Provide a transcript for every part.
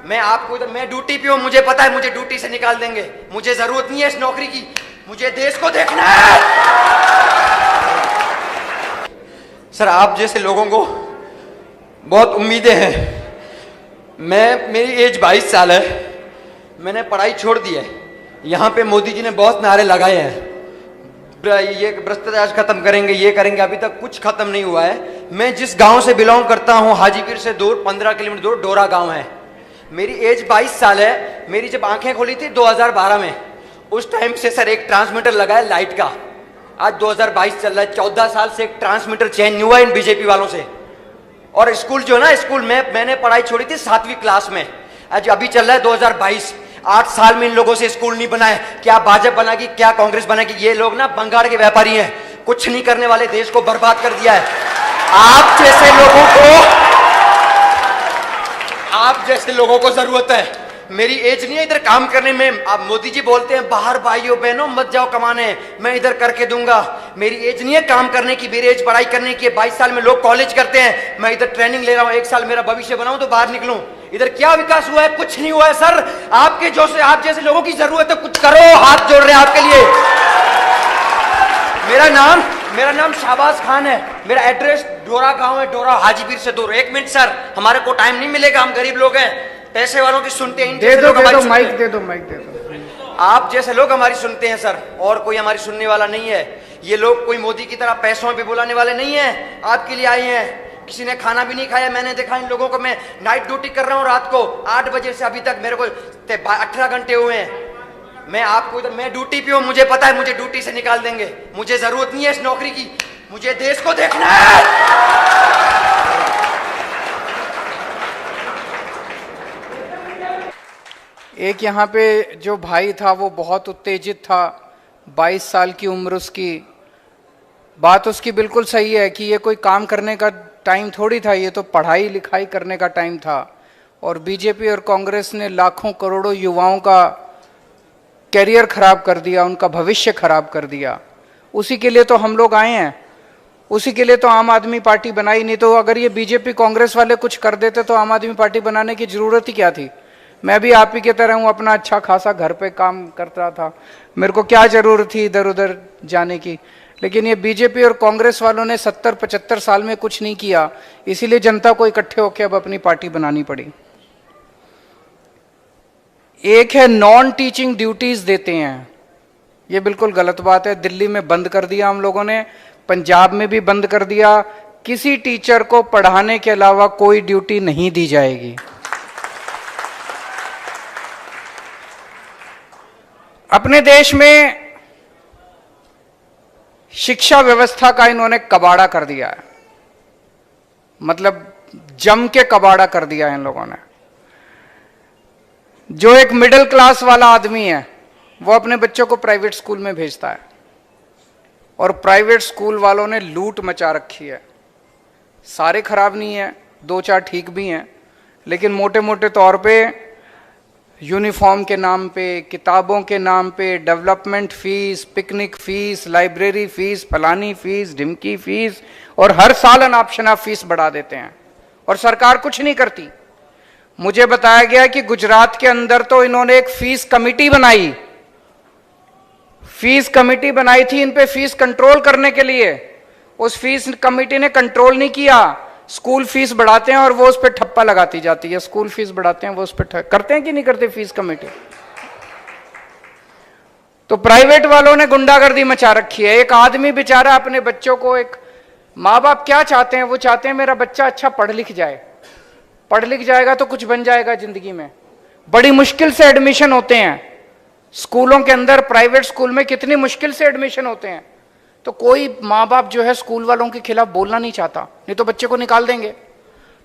मैं आपको इधर, मैं ड्यूटी पे हूँ, मुझे पता है मुझे ड्यूटी से निकाल देंगे, मुझे जरूरत नहीं है इस नौकरी की, मुझे देश को देखना है। सर आप जैसे लोगों को बहुत उम्मीदें हैं। मेरी एज 22 साल है, मैंने पढ़ाई छोड़ दी है। यहाँ पे मोदी जी ने बहुत नारे लगाए हैं, ये भ्रष्टाचार खत्म करेंगे, ये करेंगे, अभी तक कुछ खत्म नहीं हुआ है। मैं जिस गांव से बिलोंग करता हूँ, हाजीपुर से दूर 15 किलोमीटर दूर डोरा गांव है। मेरी एज 22 साल है। मेरी जब आंखें खोली थी 2012 में, उस टाइम से सर एक ट्रांसमीटर लगा है लाइट का। आज 2022 चल रहा है, 14 साल से एक ट्रांसमीटर चेंज नहीं हुआ इन बीजेपी वालों से। और स्कूल जो है ना, स्कूल में मैंने पढ़ाई छोड़ी थी 7वीं क्लास में, आज अभी चल रहा है 2022। 8 साल में इन लोगों से स्कूल नहीं बनाए। क्या भाजपा बनाएगी, क्या कांग्रेस बनाएगी? ये लोग ना बंगाड़ के व्यापारी हैं, कुछ नहीं करने वाले, देश को बर्बाद कर दिया है। आप जैसे लोगों को जरूरत है। मेरी एज नहीं है इधर काम करने में। आप मोदी जी बोलते हैं बाहर भाइयों बहनों मत जाओ कमाने, मैं इधर करके दूंगा। मेरी एज नहीं है काम करने की, मेरी एज पढ़ाई करने की है। 22 साल में लोग कॉलेज करते हैं, मैं इधर ट्रेनिंग ले रहा हूं। 1 साल मेरा भविष्य बनाऊं तो बाहर निकलूं। इधर क्या विकास हुआ है? कुछ नहीं हुआ है सर। आप जैसे लोगों की जरूरत है, कुछ करो, हाथ जोड़ रहे हैं आपके लिए। मेरा नाम शाहबाज खान है। मेरा एड्रेस डोरा गांव है, डोरा हाजीपुर से दूर। 1 मिनट सर, हमारे को टाइम नहीं मिलेगा, हम गरीब लोग हैं, पैसे वालों की सुनते हैं। माइक दे दो। आप जैसे लोग हमारी सुनते हैं सर, और कोई हमारी सुनने वाला नहीं है। ये लोग कोई मोदी की तरह पैसों पे बुलाने वाले नहीं है। आपके लिए आए हैं, किसी ने खाना भी नहीं खाया। मैंने देखा इन लोगों को, मैं नाइट ड्यूटी कर रहा हूँ रात को 8 बजे से अभी तक, मेरे को 18 घंटे हुए हैं। मैं आपको इधर, मैं ड्यूटी पे हूँ, मुझे पता है मुझे ड्यूटी से निकाल देंगे, मुझे जरूरत नहीं है इस नौकरी की, मुझे देश को देखना है। एक यहाँ पे जो भाई था वो बहुत उत्तेजित था, 22 साल की उम्र उसकी। बात उसकी बिल्कुल सही है कि ये कोई काम करने का टाइम थोड़ी था, ये तो पढ़ाई लिखाई करने का टाइम था। और बीजेपी और कांग्रेस ने लाखों करोड़ों युवाओं का कैरियर खराब कर दिया, उनका भविष्य खराब कर दिया। उसी के लिए तो हम लोग आए हैं, उसी के लिए तो आम आदमी पार्टी बनाई। नहीं तो अगर ये बीजेपी कांग्रेस वाले कुछ कर देते तो आम आदमी पार्टी बनाने की जरूरत ही क्या थी? मैं भी आप ही की तरह हूं, अपना अच्छा खासा घर पे काम करता था, मेरे को क्या जरूरत थी इधर उधर जाने की। लेकिन ये बीजेपी और कांग्रेस वालों ने 70-75 साल में कुछ नहीं किया, इसीलिए जनता को इकट्ठे होकर अब अपनी पार्टी बनानी पड़ी। एक है नॉन टीचिंग ड्यूटीज देते हैं, ये बिल्कुल गलत बात है। दिल्ली में बंद कर दिया हम लोगों ने, पंजाब में भी बंद कर दिया। किसी टीचर को पढ़ाने के अलावा कोई ड्यूटी नहीं दी जाएगी। अपने देश में शिक्षा व्यवस्था का इन्होंने कबाड़ा कर दिया है, मतलब जम के कबाड़ा कर दिया है इन लोगों ने। जो एक मिडिल क्लास वाला आदमी है वो अपने बच्चों को प्राइवेट स्कूल में भेजता है, और प्राइवेट स्कूल वालों ने लूट मचा रखी है। सारे खराब नहीं है, 2-4 ठीक भी हैं, लेकिन मोटे मोटे तौर पे यूनिफॉर्म के नाम पे, किताबों के नाम पे, development fees, picnic fees, library fees, फलानी फीस, ढिमकी फीस, और हर साल अनऑप्शनल फीस बढ़ा देते हैं और सरकार कुछ नहीं करती। मुझे बताया गया कि गुजरात के अंदर तो इन्होंने एक फीस कमेटी बनाई, फीस कमेटी बनाई थी इन पे फीस कंट्रोल करने के लिए। उस फीस कमेटी ने कंट्रोल नहीं किया, स्कूल फीस बढ़ाते हैं और वो उस पर ठप्पा लगाती जाती है। स्कूल फीस बढ़ाते हैं, वो उस पर करते हैं कि नहीं करते फीस कमेटी? तो प्राइवेट वालों ने गुंडागर्दी मचा रखी है। एक आदमी बेचारा अपने बच्चों को, एक माँ बाप क्या चाहते हैं? वो चाहते हैं मेरा बच्चा अच्छा पढ़ लिख जाए, पढ़ लिख जाएगा तो कुछ बन जाएगा जिंदगी में। बड़ी मुश्किल से एडमिशन होते हैं स्कूलों के अंदर, प्राइवेट स्कूल में कितनी मुश्किल से एडमिशन होते हैं। तो कोई माँ बाप जो है स्कूल वालों के खिलाफ बोलना नहीं चाहता, नहीं तो बच्चे को निकाल देंगे।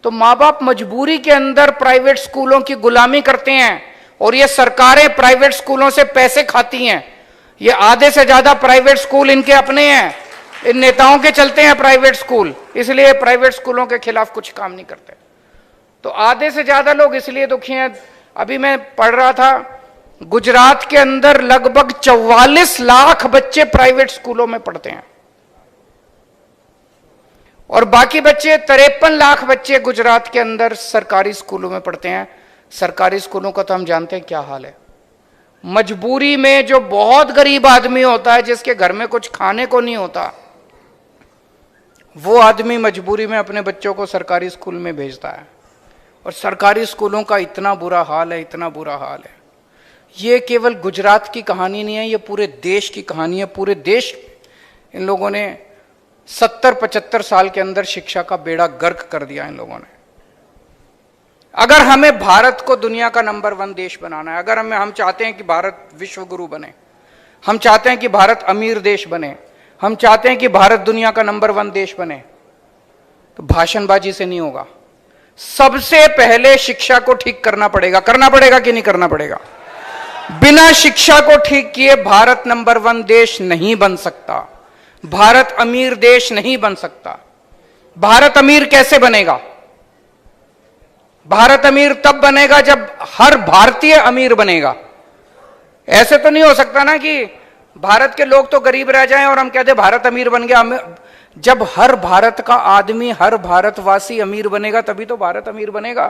तो माँ बाप मजबूरी के अंदर प्राइवेट स्कूलों की गुलामी करते हैं, और ये सरकारें प्राइवेट स्कूलों से पैसे खाती हैं। ये आधे से ज्यादा प्राइवेट स्कूल इनके अपने हैं, इन नेताओं के चलते हैं प्राइवेट स्कूल, इसलिए प्राइवेट स्कूलों के खिलाफ कुछ काम नहीं करते। तो आधे से ज्यादा लोग इसलिए दुखी हैं। अभी मैं पढ़ रहा था, गुजरात के अंदर लगभग 44 लाख बच्चे प्राइवेट स्कूलों में पढ़ते हैं, और बाकी बच्चे 53 लाख बच्चे गुजरात के अंदर सरकारी स्कूलों में पढ़ते हैं। सरकारी स्कूलों का तो हम जानते हैं क्या हाल है। मजबूरी में जो बहुत गरीब आदमी होता है, जिसके घर में कुछ खाने को नहीं होता, वो आदमी मजबूरी में अपने बच्चों को सरकारी स्कूल में भेजता है। और सरकारी स्कूलों का इतना बुरा हाल है, इतना बुरा हाल है। ये केवल गुजरात की कहानी नहीं है, ये पूरे देश की कहानी है। पूरे देश इन लोगों ने 70-75 साल के अंदर शिक्षा का बेड़ा गर्क कर दिया इन लोगों ने। अगर हमें भारत को दुनिया का नंबर 1 देश बनाना है, अगर हम चाहते हैं कि भारत विश्व गुरु बने, हम चाहते हैं कि भारत अमीर देश बने, हम चाहते हैं कि भारत दुनिया का नंबर 1 देश बने, तो भाषणबाजी से नहीं होगा। सबसे पहले शिक्षा को ठीक करना पड़ेगा कि नहीं करना पड़ेगा? बिना शिक्षा को ठीक किए भारत नंबर 1 देश नहीं बन सकता, भारत अमीर देश नहीं बन सकता। भारत अमीर कैसे बनेगा? भारत अमीर तब बनेगा जब हर भारतीय अमीर बनेगा। ऐसे तो नहीं हो सकता ना कि भारत के लोग तो गरीब रह जाएं और हम कहते भारत अमीर बन गया। जब हर भारत का आदमी, हर भारतवासी अमीर बनेगा, तभी तो भारत अमीर बनेगा।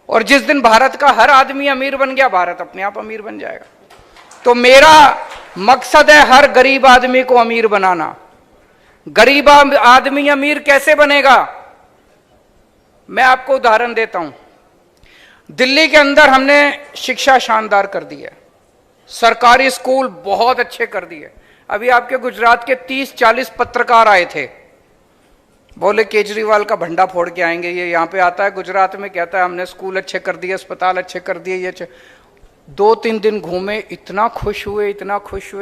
और जिस दिन भारत का हर आदमी अमीर बन गया, भारत अपने आप अमीर बन जाएगा। तो मेरा मकसद है हर गरीब आदमी को अमीर बनाना। गरीब आदमी अमीर कैसे बनेगा? मैं आपको उदाहरण देता हूं। दिल्ली के अंदर हमने शिक्षा शानदार कर दी है, सरकारी स्कूल बहुत अच्छे कर दिए। अभी आपके गुजरात के 30-40 पत्रकार आए थे, बोले केजरीवाल का भंडा फोड़ के आएंगे। ये यहां पे आता है गुजरात में, कहता है हमने स्कूल अच्छे कर दिए, अस्पताल अच्छे कर दिए, ये अच्छे। 2-3 दिन घूमे, इतना खुश हुए।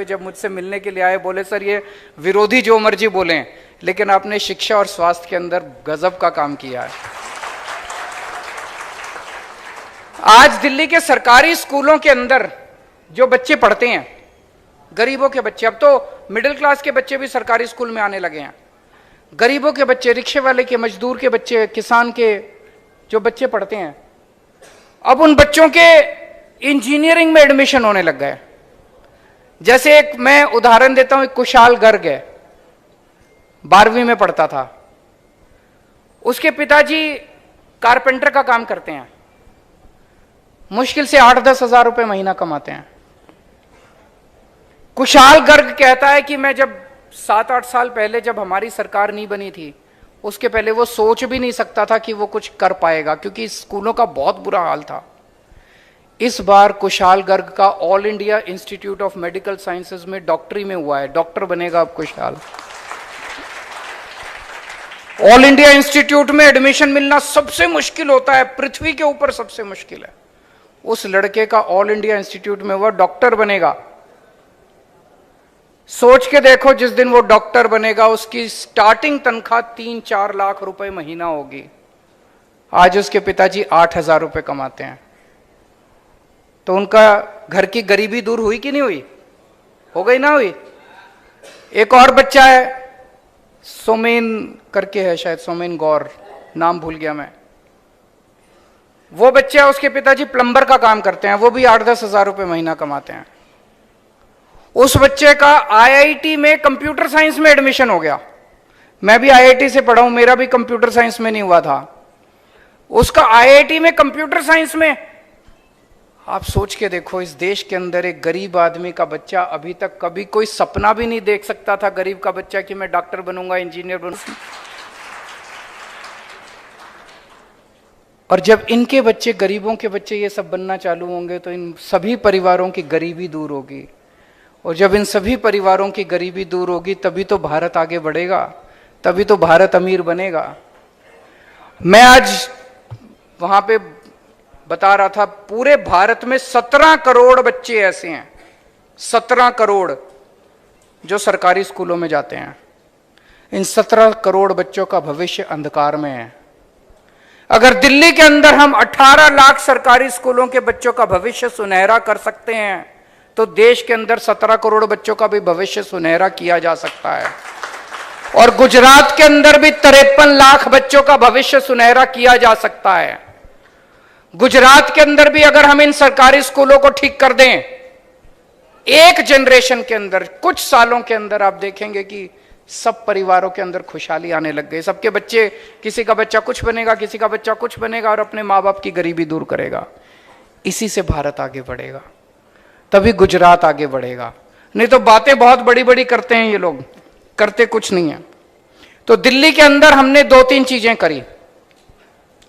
जब मुझसे मिलने के लिए आए, बोले सर ये विरोधी जो मर्जी बोले, लेकिन आपने शिक्षा और स्वास्थ्य के अंदर गजब का काम किया है। आज दिल्ली के सरकारी स्कूलों के अंदर जो बच्चे पढ़ते हैं, गरीबों के बच्चे, अब तो मिडिल क्लास के बच्चे भी सरकारी स्कूल में आने लगे हैं। गरीबों के बच्चे, रिक्शे वाले के, मजदूर के बच्चे, किसान के जो बच्चे पढ़ते हैं, अब उन बच्चों के इंजीनियरिंग में एडमिशन होने लग गए। जैसे एक मैं उदाहरण देता हूं, एक कुशाल गर्ग है, 12वीं में पढ़ता था। उसके पिताजी कारपेंटर का काम करते हैं, मुश्किल से 8-10 हजार रुपए महीना कमाते हैं। कुशाल गर्ग कहता है कि मैं जब 7-8 साल पहले, जब हमारी सरकार नहीं बनी थी, उसके पहले वो सोच भी नहीं सकता था कि वो कुछ कर पाएगा, क्योंकि स्कूलों का बहुत बुरा हाल था। इस बार कुशाल गर्ग का all India institute of medical sciences में डॉक्टरी में हुआ है, डॉक्टर बनेगा अब कुशाल। ऑल इंडिया इंस्टीट्यूट में एडमिशन मिलना सबसे मुश्किल होता है, पृथ्वी के ऊपर सबसे मुश्किल है। उस लड़के का ऑल इंडिया इंस्टीट्यूट में हुआ, डॉक्टर बनेगा। सोच के देखो, जिस दिन वो डॉक्टर बनेगा उसकी स्टार्टिंग तनख्वाह 3-4 लाख रुपए महीना होगी। आज उसके पिताजी 8,000 रुपए कमाते हैं। तो उनका घर की गरीबी दूर हुई कि नहीं हुई? हो गई ना हुई? एक और बच्चा है, सोमेन करके है शायद, सोमेन गौर, नाम भूल गया मैं। वो बच्चा, उसके पिताजी प्लम्बर का काम करते हैं, वो भी 8-10 हजार रुपए महीना कमाते हैं। उस बच्चे का आईआईटी में कंप्यूटर साइंस में एडमिशन हो गया। मैं भी आईआईटी से पढ़ा हूं, मेरा भी कंप्यूटर साइंस में नहीं हुआ था। उसका आईआईटी में कंप्यूटर साइंस में। आप सोच के देखो, इस देश के अंदर एक गरीब आदमी का बच्चा अभी तक कभी कोई सपना भी नहीं देख सकता था, गरीब का बच्चा, कि मैं डॉक्टर बनूंगा, इंजीनियर बनूंगा। और जब इनके बच्चे, गरीबों के बच्चे ये सब बनना चालू होंगे, तो इन सभी परिवारों की गरीबी दूर होगी। और जब इन सभी परिवारों की गरीबी दूर होगी, तभी तो भारत आगे बढ़ेगा, तभी तो भारत अमीर बनेगा। मैं आज वहां पे बता रहा था, पूरे भारत में 17 करोड़ बच्चे ऐसे हैं, 17 करोड़, जो सरकारी स्कूलों में जाते हैं। इन 17 करोड़ बच्चों का भविष्य अंधकार में है। अगर दिल्ली के अंदर हम 18 लाख सरकारी स्कूलों के बच्चों का भविष्य सुनहरा कर सकते हैं, तो देश के अंदर 17 करोड़ बच्चों का भी भविष्य सुनहरा किया जा सकता है। और गुजरात के अंदर भी 53 लाख बच्चों का भविष्य सुनहरा किया जा सकता है। गुजरात के अंदर भी अगर हम इन सरकारी स्कूलों को ठीक कर दें, एक जनरेशन के अंदर, कुछ सालों के अंदर आप देखेंगे कि सब परिवारों के अंदर खुशहाली आने लग गई। सबके बच्चे, किसी का बच्चा कुछ बनेगा, किसी का बच्चा कुछ बनेगा और अपने माँ बाप की गरीबी दूर करेगा। इसी से भारत आगे बढ़ेगा, तभी गुजरात आगे बढ़ेगा। नहीं तो बातें बहुत बड़ी बड़ी करते हैं ये लोग, करते कुछ नहीं है। तो दिल्ली के अंदर हमने 2-3 चीजें करी।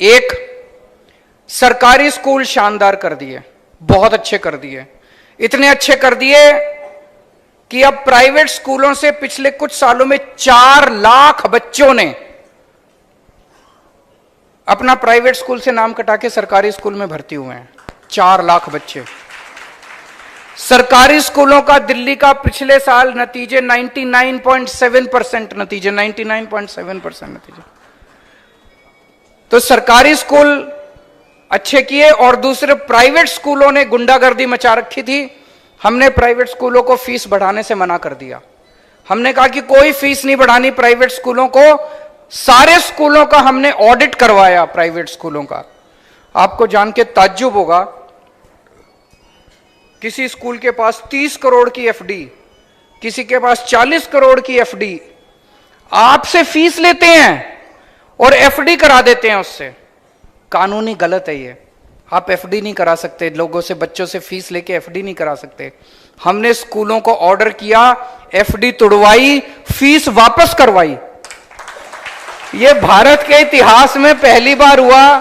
एक, सरकारी स्कूल शानदार कर दिए, बहुत अच्छे कर दिए, इतने अच्छे कर दिए कि अब प्राइवेट स्कूलों से पिछले कुछ सालों में 4 लाख बच्चों ने अपना प्राइवेट स्कूल से नाम कटा के सरकारी स्कूल में भर्ती हुए हैं। 4 लाख बच्चे। सरकारी स्कूलों का दिल्ली का पिछले साल नतीजे 99.7% नतीजे, 99.7% नतीजे। तो सरकारी स्कूल अच्छे किए और दूसरे प्राइवेट स्कूलों ने गुंडागर्दी मचा रखी थी। हमने प्राइवेट स्कूलों को फीस बढ़ाने से मना कर दिया। हमने कहा कि कोई फीस नहीं बढ़ानी प्राइवेट स्कूलों को। सारे स्कूलों का हमने ऑडिट करवाया, प्राइवेट स्कूलों का। आपको जान के ताज्जुब होगा, किसी स्कूल के पास 30 करोड़ की एफडी, किसी के पास 40 करोड़ की एफडी, आपसे फीस लेते हैं और एफडी करा देते हैं उससे। कानूनी गलत है ये। आप एफडी नहीं करा सकते, लोगों से, बच्चों से फीस लेके एफडी नहीं करा सकते। हमने स्कूलों को ऑर्डर किया, एफडी तोड़वाई, फीस वापस करवाई। ये भारत के इतिहास में पहली बार हुआ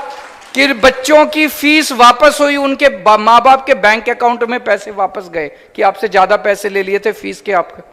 कि बच्चों की फीस वापस हुई, उनके माँ बाप के बैंक अकाउंट में पैसे वापस गए कि आपसे ज्यादा पैसे ले लिए थे फीस के आपके।